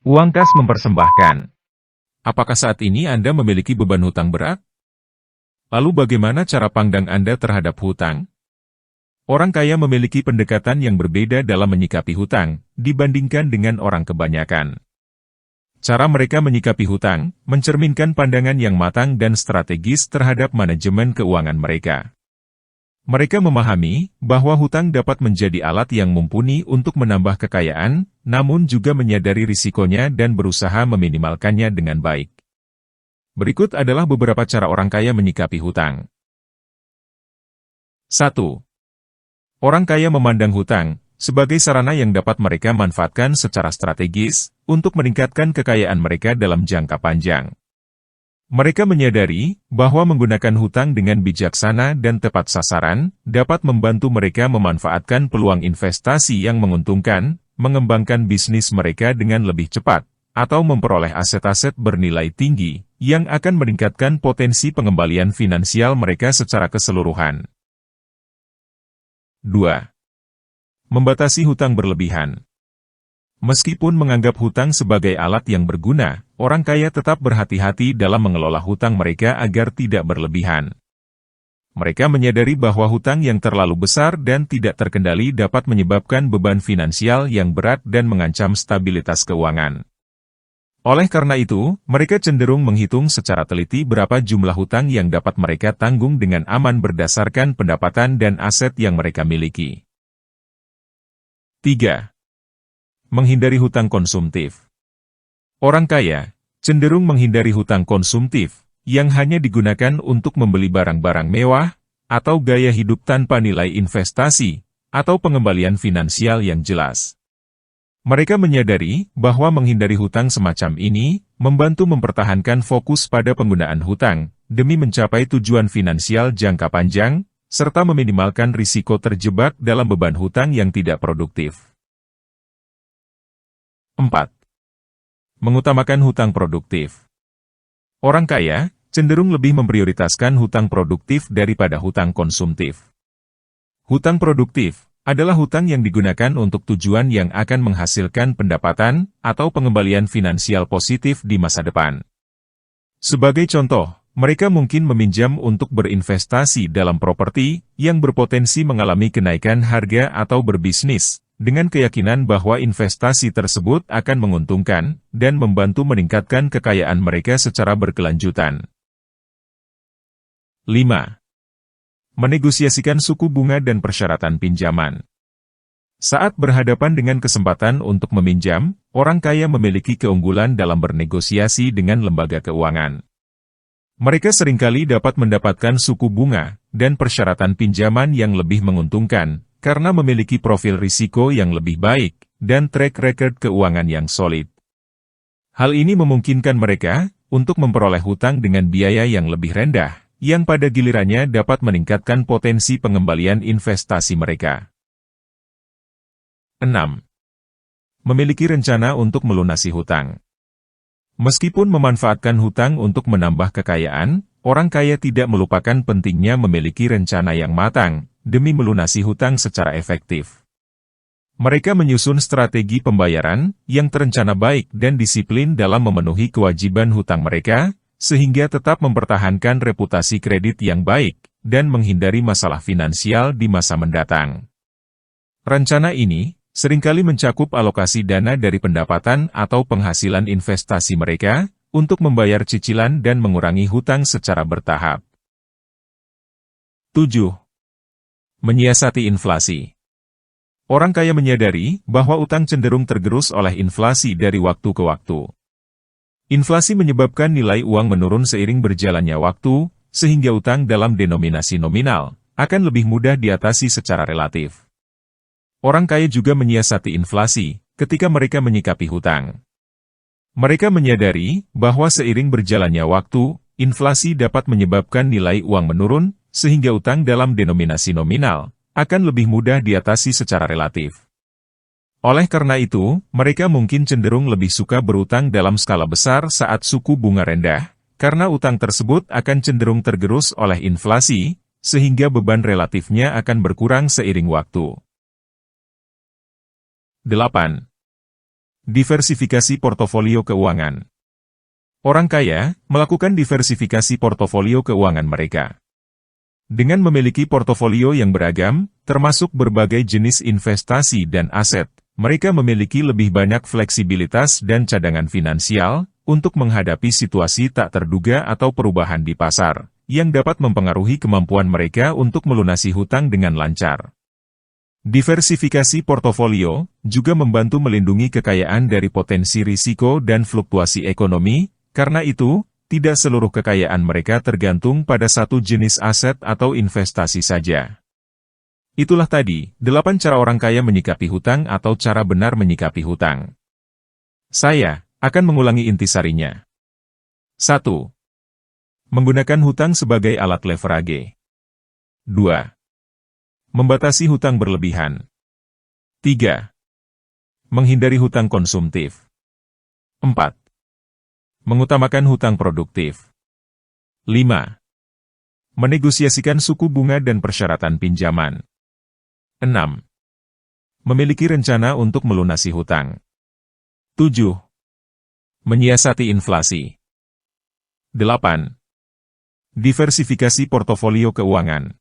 Uang kas mempersembahkan. Apakah saat ini Anda memiliki beban hutang berat? Lalu bagaimana cara pandang Anda terhadap hutang? Orang kaya memiliki pendekatan yang berbeda dalam menyikapi hutang, dibandingkan dengan orang kebanyakan. Cara mereka menyikapi hutang, mencerminkan pandangan yang matang dan strategis terhadap manajemen keuangan mereka. Mereka memahami bahwa hutang dapat menjadi alat yang mumpuni untuk menambah kekayaan, namun juga menyadari risikonya dan berusaha meminimalkannya dengan baik. Berikut adalah beberapa cara orang kaya menyikapi hutang. 1. Orang kaya memandang hutang sebagai sarana yang dapat mereka manfaatkan secara strategis untuk meningkatkan kekayaan mereka dalam jangka panjang. Mereka menyadari bahwa menggunakan hutang dengan bijaksana dan tepat sasaran dapat membantu mereka memanfaatkan peluang investasi yang menguntungkan, mengembangkan bisnis mereka dengan lebih cepat, atau memperoleh aset-aset bernilai tinggi yang akan meningkatkan potensi pengembalian finansial mereka secara keseluruhan. 2. Membatasi hutang berlebihan. Meskipun menganggap hutang sebagai alat yang berguna, orang kaya tetap berhati-hati dalam mengelola hutang mereka agar tidak berlebihan. Mereka menyadari bahwa hutang yang terlalu besar dan tidak terkendali dapat menyebabkan beban finansial yang berat dan mengancam stabilitas keuangan. Oleh karena itu, mereka cenderung menghitung secara teliti berapa jumlah hutang yang dapat mereka tanggung dengan aman berdasarkan pendapatan dan aset yang mereka miliki. 3. Menghindari hutang konsumtif. Orang kaya cenderung menghindari hutang konsumtif yang hanya digunakan untuk membeli barang-barang mewah atau gaya hidup tanpa nilai investasi atau pengembalian finansial yang jelas. Mereka menyadari bahwa menghindari hutang semacam ini membantu mempertahankan fokus pada penggunaan hutang demi mencapai tujuan finansial jangka panjang serta meminimalkan risiko terjebak dalam beban hutang yang tidak produktif. 4. Mengutamakan hutang produktif. Orang kaya cenderung lebih memprioritaskan hutang produktif daripada hutang konsumtif. Hutang produktif adalah hutang yang digunakan untuk tujuan yang akan menghasilkan pendapatan atau pengembalian finansial positif di masa depan. Sebagai contoh, mereka mungkin meminjam untuk berinvestasi dalam properti yang berpotensi mengalami kenaikan harga atau berbisnis dengan keyakinan bahwa investasi tersebut akan menguntungkan dan membantu meningkatkan kekayaan mereka secara berkelanjutan. 5. Menegosiasikan suku bunga dan persyaratan pinjaman. Saat berhadapan dengan kesempatan untuk meminjam, orang kaya memiliki keunggulan dalam bernegosiasi dengan lembaga keuangan. Mereka seringkali dapat mendapatkan suku bunga dan persyaratan pinjaman yang lebih menguntungkan, karena memiliki profil risiko yang lebih baik dan track record keuangan yang solid. Hal ini memungkinkan mereka untuk memperoleh hutang dengan biaya yang lebih rendah, yang pada gilirannya dapat meningkatkan potensi pengembalian investasi mereka. 6. Memiliki rencana untuk melunasi hutang. Meskipun memanfaatkan hutang untuk menambah kekayaan, orang kaya tidak melupakan pentingnya memiliki rencana yang matang demi melunasi hutang secara efektif. Mereka menyusun strategi pembayaran yang terencana baik dan disiplin dalam memenuhi kewajiban hutang mereka, sehingga tetap mempertahankan reputasi kredit yang baik dan menghindari masalah finansial di masa mendatang. Rencana ini seringkali mencakup alokasi dana dari pendapatan atau penghasilan investasi mereka untuk membayar cicilan dan mengurangi hutang secara bertahap. 7. Menyiasati inflasi. Orang kaya menyadari bahwa utang cenderung tergerus oleh inflasi dari waktu ke waktu. Inflasi menyebabkan nilai uang menurun seiring berjalannya waktu, sehingga utang dalam denominasi nominal akan lebih mudah diatasi secara relatif. Orang kaya juga menyiasati inflasi ketika mereka menyikapi hutang. Mereka menyadari bahwa seiring berjalannya waktu, inflasi dapat menyebabkan nilai uang menurun, sehingga utang dalam denominasi nominal akan lebih mudah diatasi secara relatif. Oleh karena itu, mereka mungkin cenderung lebih suka berutang dalam skala besar saat suku bunga rendah, karena utang tersebut akan cenderung tergerus oleh inflasi, sehingga beban relatifnya akan berkurang seiring waktu. 8. Diversifikasi portofolio keuangan. Orang kaya melakukan diversifikasi portofolio keuangan mereka. Dengan memiliki portofolio yang beragam, termasuk berbagai jenis investasi dan aset, mereka memiliki lebih banyak fleksibilitas dan cadangan finansial untuk menghadapi situasi tak terduga atau perubahan di pasar, yang dapat mempengaruhi kemampuan mereka untuk melunasi hutang dengan lancar. Diversifikasi portofolio juga membantu melindungi kekayaan dari potensi risiko dan fluktuasi ekonomi, karena itu, tidak seluruh kekayaan mereka tergantung pada satu jenis aset atau investasi saja. Itulah tadi, 8 cara orang kaya menyikapi hutang atau cara benar menyikapi hutang. Saya akan mengulangi intisarinya. 1. Menggunakan hutang sebagai alat leverage. 2. Membatasi hutang berlebihan. 3. Menghindari hutang konsumtif. 4. Mengutamakan hutang produktif. 5. Menegosiasikan suku bunga dan persyaratan pinjaman. 6. Memiliki rencana untuk melunasi hutang. 7. Menyiasati inflasi. 8. Diversifikasi portofolio keuangan.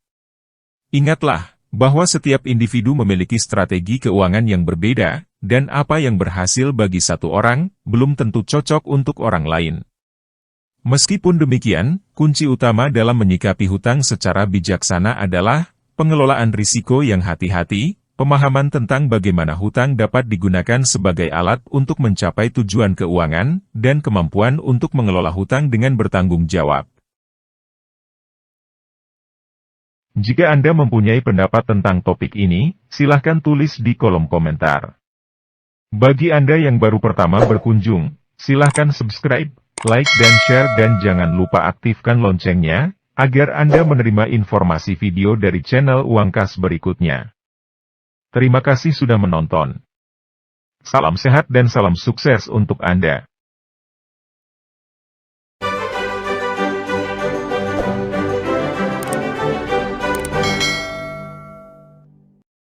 Ingatlah bahwa setiap individu memiliki strategi keuangan yang berbeda, dan apa yang berhasil bagi satu orang, belum tentu cocok untuk orang lain. Meskipun demikian, kunci utama dalam menyikapi hutang secara bijaksana adalah pengelolaan risiko yang hati-hati, pemahaman tentang bagaimana hutang dapat digunakan sebagai alat untuk mencapai tujuan keuangan, dan kemampuan untuk mengelola hutang dengan bertanggung jawab. Jika Anda mempunyai pendapat tentang topik ini, silahkan tulis di kolom komentar. Bagi Anda yang baru pertama berkunjung, silahkan subscribe, like dan share dan jangan lupa aktifkan loncengnya, agar Anda menerima informasi video dari channel Uang Kas berikutnya. Terima kasih sudah menonton. Salam sehat dan salam sukses untuk Anda.